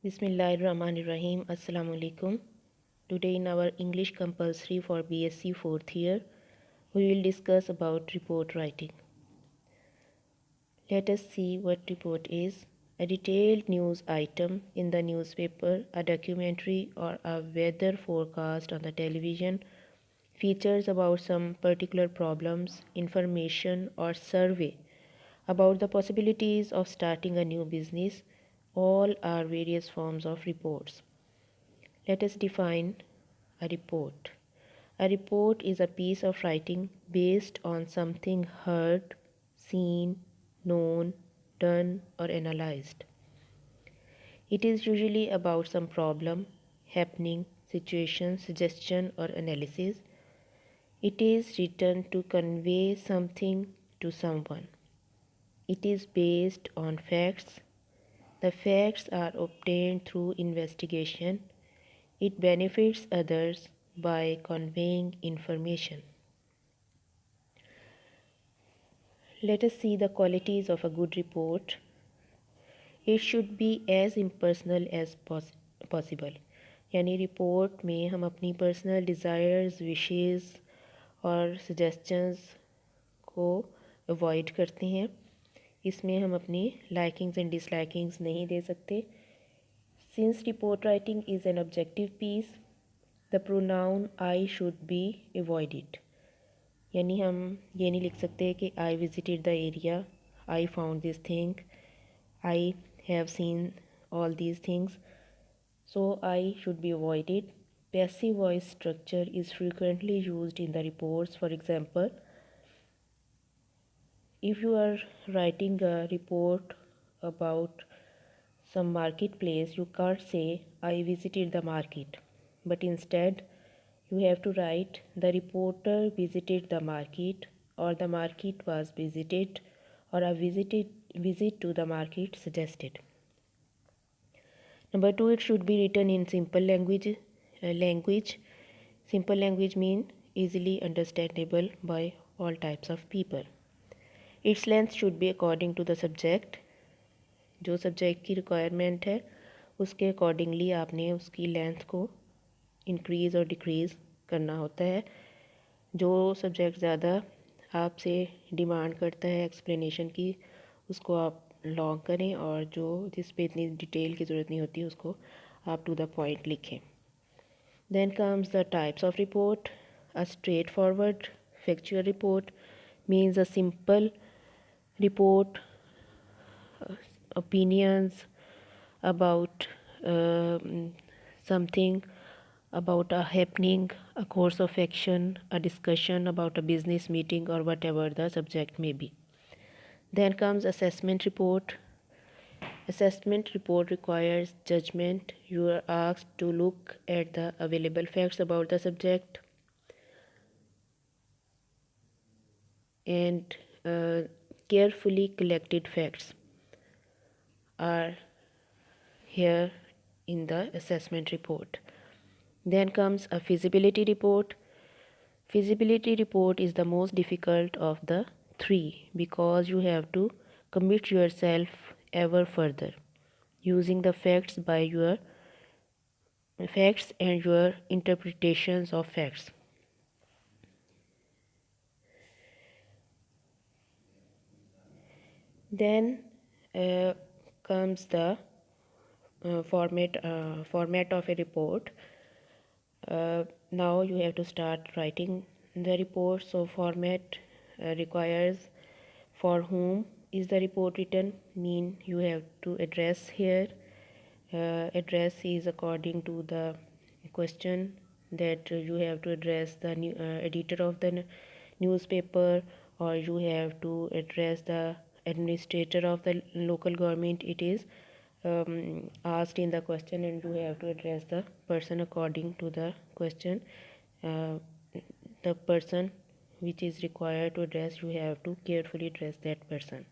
Bismillahirrahmanirrahim. Assalamu alaikum. Today in our English compulsory for BSc 4th year, we will discuss about report writing. Let us see what report is. A detailed news item in the newspaper, a documentary or a weather forecast on the television, features about some particular problems, information or survey about the possibilities of starting a new business, all are various forms of reports. Let us define a report. A report is a piece of writing based on something heard, seen, known, done, or analyzed. It is usually about some problem, happening, situation, suggestion, or analysis. It is written to convey something to someone. It is based on facts. The facts are obtained through investigation. It benefits others by conveying information. Let us see the qualities of a good report. It should be as impersonal as possible. यानी report में हम अपनी personal desires, wishes और suggestions को avoid करते हैं. इसमें हम अपनी लाइकिंग्स एंड डिसलाइकिंग्स नहीं दे सकते. Since report writing is an objective piece, the pronoun I should be avoided. यानी हम ये नहीं लिख सकते कि I visited the area, I found this thing, I have seen all these things. So I should be avoided. Passive voice structure is frequently used in the reports. For example, if you are writing a report about some marketplace, you can't say I visited the market, but instead you have to write the reporter visited the market, or the market was visited, or a visit to the market suggested. Number 2, it should be written in simple language. Simple language means easily understandable by all types of people. Its length should be according to the subject. जो subject की requirement है उसके accordingly आपने उसकी length को increase और decrease करना होता है. जो सब्जेक्ट ज़्यादा आपसे डिमांड करता है एक्सप्लेनेशन की, उसको आप लॉन्ग करें, और जो जिस पे इतनी डिटेल की ज़रूरत नहीं होती उसको आप टू द पॉइंट लिखें. Then comes the types of report. A straight forward factual report means a simple report, opinions about something, about a happening, a course of action, a discussion about a business meeting, or whatever the subject may be. Then comes assessment report. Assessment report requires judgment. You are asked to look at the available facts about the subject and carefully collected facts are here in the assessment report. Then comes a feasibility report. Feasibility report is the most difficult of the three because you have to commit yourself ever further using the facts and your interpretations of facts. Then comes the format of a report. Now you have to start writing the report. So format requires for whom is the report written, mean you have to address here. Address is according to the question that you have to address the editor of the newspaper, or you have to address the administrator of the local government. It is asked in the question, and you have to address the person according to the question. The person which is required to address, you have to carefully address that person.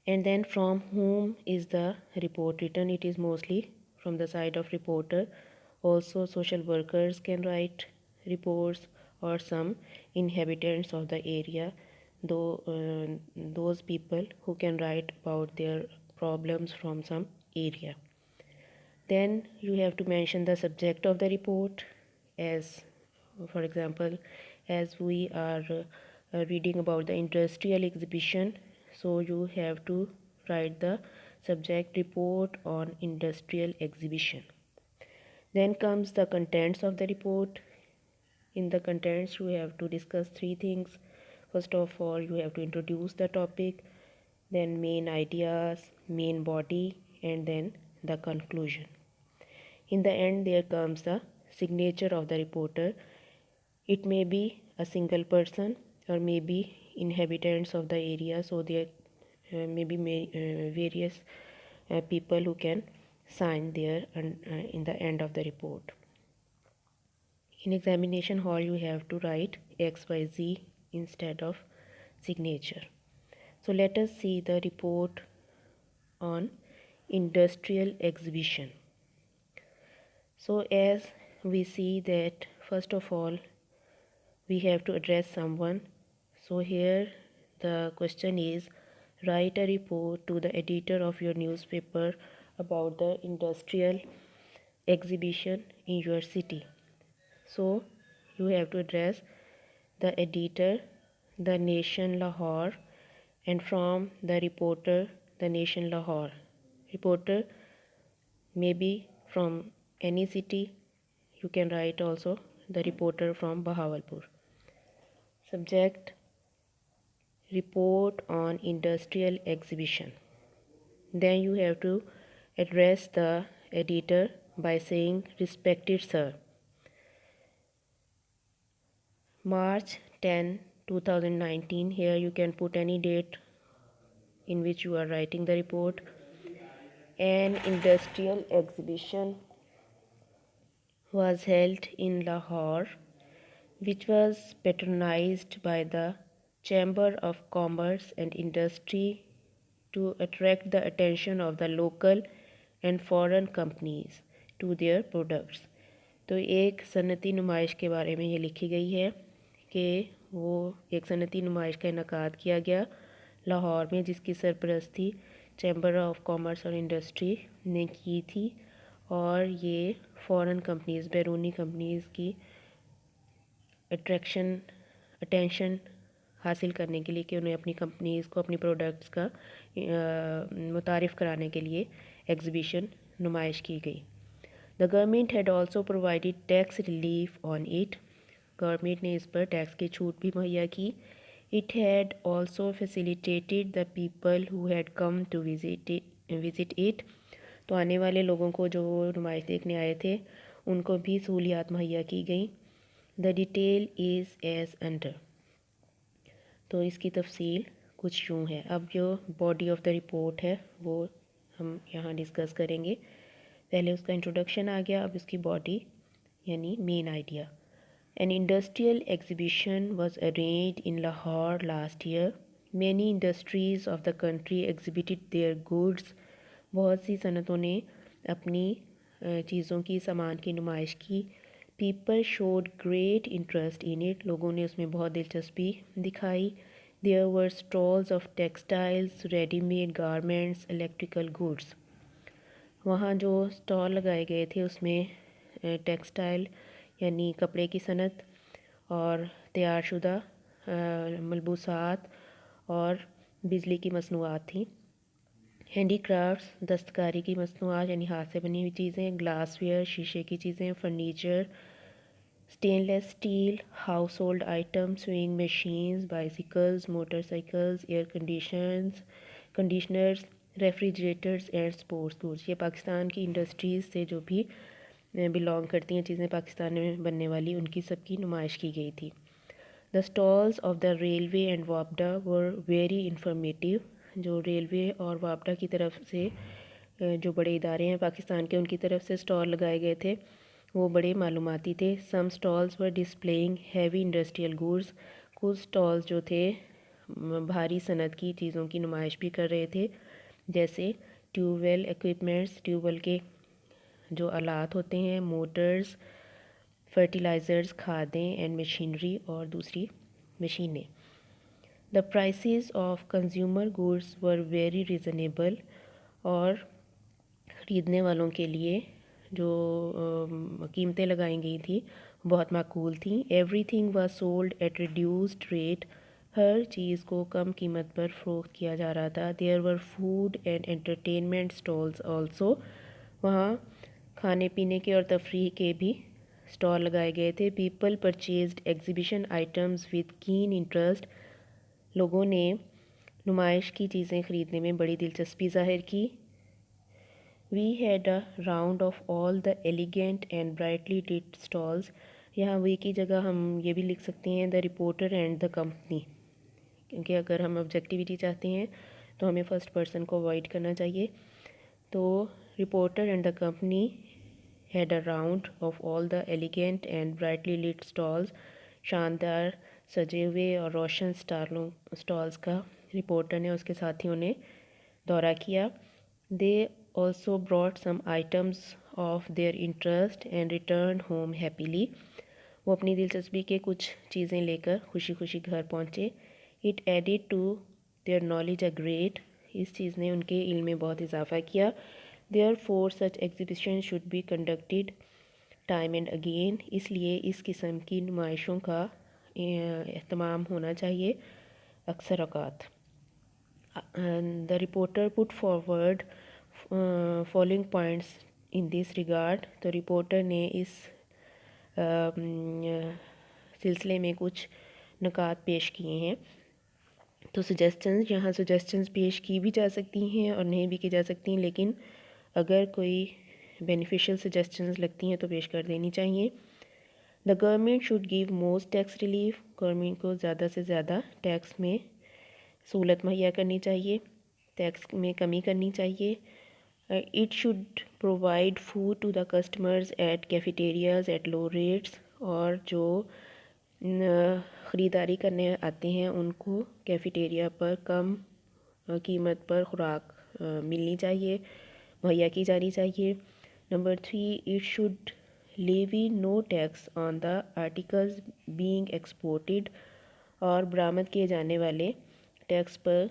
And then from whom is the report written? It is mostly from the side of reporter. Also social workers can write reports, or some inhabitants of the area, though those people who can write about their problems from some area. Then you have to mention the subject of the report, as for example, as we are reading about the industrial exhibition, so you have to write the subject report on industrial exhibition. Then comes the contents of the report. In the contents you have to discuss three things. First of all, you have to introduce the topic, then main ideas, main body, and then the conclusion. In the end, there comes the signature of the reporter. It may be a single person or maybe inhabitants of the area, so there may be various people who can sign there in the end of the report. In examination hall, you have to write XYZ instead of signature. So let us see the report on industrial exhibition. So as we see that first of all we have to address someone. So here the question is, write a report to the editor of your newspaper about the industrial exhibition in your city. So you have to address the editor, the Nation Lahore, and from the reporter, the Nation Lahore. Reporter may be from any city. You can write also the reporter from Bahawalpur. Subject, report on industrial exhibition. Then you have to address the editor by saying, respected sir, March 10, 2019. Here you can put any date in which you are writing the report. An industrial exhibition was held in Lahore, which was patronized by the Chamber of Commerce and Industry to attract the attention of the local and foreign companies to their products. तो एक सनती नुमाइश के बारे में ये लिखी गई है कि वो एक सनती नुमाइश का इनकाद किया गया लाहौर में, जिसकी सरपरस्ती चैम्बर ऑफ कॉमर्स और इंडस्ट्री ने की थी, और ये फ़ॉरेन कंपनीज़, बैरूनी कंपनीज़ की अटेंशन हासिल करने के लिए कि उन्हें अपनी कंपनीज़ को अपनी प्रोडक्ट्स का मुतारिफ़ कराने के लिए एग्ज़िबिशन नुमाइश की गई. The government had also provided tax relief on it. Government ने इस पर टैक्स की छूट भी मुहैया की. It had also facilitated the people who had come to visit it. तो आने वाले लोगों को जो नुमाइश देखने आए थे उनको भी सहूलियात मुहैया की गई. The detail is as under. तो इसकी तफसील कुछ यूँ है. अब जो बॉडी ऑफ द रिपोर्ट है वो हम यहाँ डिस्कस करेंगे. पहले उसका इंट्रोडक्शन आ गया, अब इसकी बॉडी यानी main idea. An industrial exhibition was arranged in Lahore last year. Many industries of the country exhibited their goods. बहुत सी सनतों ने अपनी चीज़ों की, सामान की नुमाइश की. People showed great interest in it. लोगों ने उसमें बहुत दिलचस्पी दिखाई. There were stalls of textiles, ready made garments, electrical goods. वहाँ जो स्टॉल लगाए गए थे उसमें टेक्सटाइल यानी कपड़े की सनत और तैयारशुदा मलबूसात और बिजली की मसनूआत थी. हैंडी क्राफ्ट्स, दस्तकारी की मसनूआत यानी हाथ से बनी हुई चीज़ें, ग्लासवेयर, शीशे की चीज़ें, furniture, stainless steel, house hold item, swing machines, bicycles, motorcycles, air conditioners, refrigerators and sports goods. ये पाकिस्तान की इंडस्ट्रीज़ से जो भी बिलोंग करती हैं चीज़ें पाकिस्तान में बनने वाली, उनकी सबकी नुमाइश की गई थी. The stalls of the railway and वापडा वर वेरी इंफॉर्मेटिव. जो रेलवे और वापडा की तरफ से जो बड़े इदारे हैं पाकिस्तान के, उनकी तरफ से स्टॉल लगाए गए थे वो बड़े मालूमाती थे. सम स्टॉल्स वर डिस्प्लेइंग हैवी इंडस्ट्रियल गुड्स. कुछ स्टॉल्स जो थे भारी सनत की चीज़ों की नुमाइश भी कर रहे थे, जैसे ट्यूबवेल इक्विपमेंट्स, ट्यूबवेल के जो आलात होते हैं, मोटर्स, फर्टिलाइज़र्स, खादें एंड मशीनरी और दूसरी मशीनें. The prices of consumer goods were very reasonable. और خریدنے والوں کے لیے جو قیمتیں لگائی گئی تھیں بہت معقول تھیں. Everything was sold at reduced rate. ہر چیز کو کم قیمت پر فروخت کیا جا رہا تھا. There were food and entertainment stalls also. وہاں کھانے پینے کے اور تفریح کے بھی اسٹال لگائے گئے تھے. People purchased exhibition items with can interest. لوگوں نے نمائش کی چیزیں خریدنے میں بڑی دلچسپی ظاہر کی. We had a round of all the elegant and brightly lit stalls. یہاں وی کی جگہ ہم یہ بھی لکھ سکتے ہیں دا رپورٹر اینڈ دا کمپنی، کیونکہ اگر ہم آبجیکٹیوٹی چاہتے ہیں تو ہمیں فرسٹ پرسن کو اوائڈ کرنا چاہیے. تو reporter and the company had a round of all the elegant and brightly lit stalls. شاندار سجے ہوئے اور روشن اسٹالز کا رپورٹر نے اس کے ساتھیوں نے دورہ کیا. They also brought some items of their interest and return home happily. وہ اپنی دلچسپی کے کچھ چیزیں لے کر خوشی خوشی گھر پہنچے. It added to their knowledge a great. اس چیز نے ان کے علم میں بہت اضافہ کیا. Therefore such exhibition should be conducted time and again. اس لیے اس قسم کی نمائشوں کا اہتمام ہونا چاہیے اکثر اوقات. The reporter put forward following points in this regard. تو رپورٹر نے اس سلسلے میں کچھ نکات پیش کیے ہیں. تو سجیسٹنز، یہاں سجیسٹنز پیش کی بھی جا سکتی ہیں اور نہیں بھی کی جا سکتی ہیں، لیکن اگر کوئی بینیفیشیل سجیسٹنز لگتی ہیں تو پیش کر دینی چاہیے. The government should give most tax relief. Government کو زیادہ سے زیادہ ٹیکس میں سہولت مہیا کرنی چاہیے، ٹیکس میں کمی کرنی چاہیے. It should provide food to the customers at cafeterias at low rates. اور جو خریداری کرنے آتے ہیں ان کو کیفیٹیریا پر کم قیمت پر خوراک ملنی چاہیے، مہیا کی جانی چاہیے. Number 3، it should levy no tax on the articles being exported. اور برآمد کیے جانے والے ٹیکس پر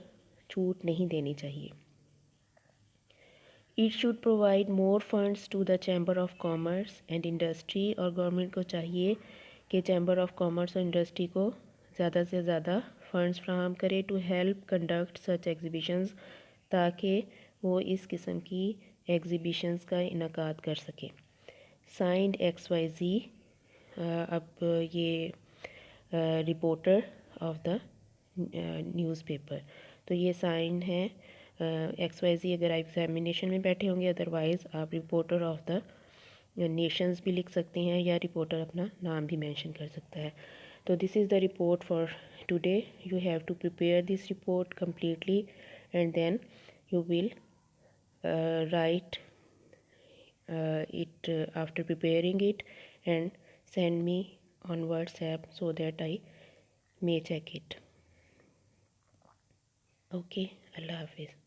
چھوٹ نہیں دینی چاہیے. It should provide more funds to the chamber of commerce and industry. اور گورنمنٹ کو چاہیے کہ چیمبر آف کامرس اور انڈسٹری کو زیادہ سے زیادہ فنڈس فراہم کرے to help conduct such exhibitions, تاکہ وہ اس قسم کی ایگزیبیشنز کا انعقاد کر سکے. Signed XYZ. اب یہ reporter of the news paper, تو یہ سائن ہے XYZ. اگر آپ ایگزامینیشن میں بیٹھے ہوں گے، ادروائز آپ رپورٹر آف دا نیشنز بھی لکھ سکتے ہیں یا رپورٹر اپنا نام بھی مینشن کر سکتا ہے. تو this is the report for today. You have to prepare this report completely and then you will write it after preparing it and send me on WhatsApp so that I may check it. Okay, Allah Hafiz.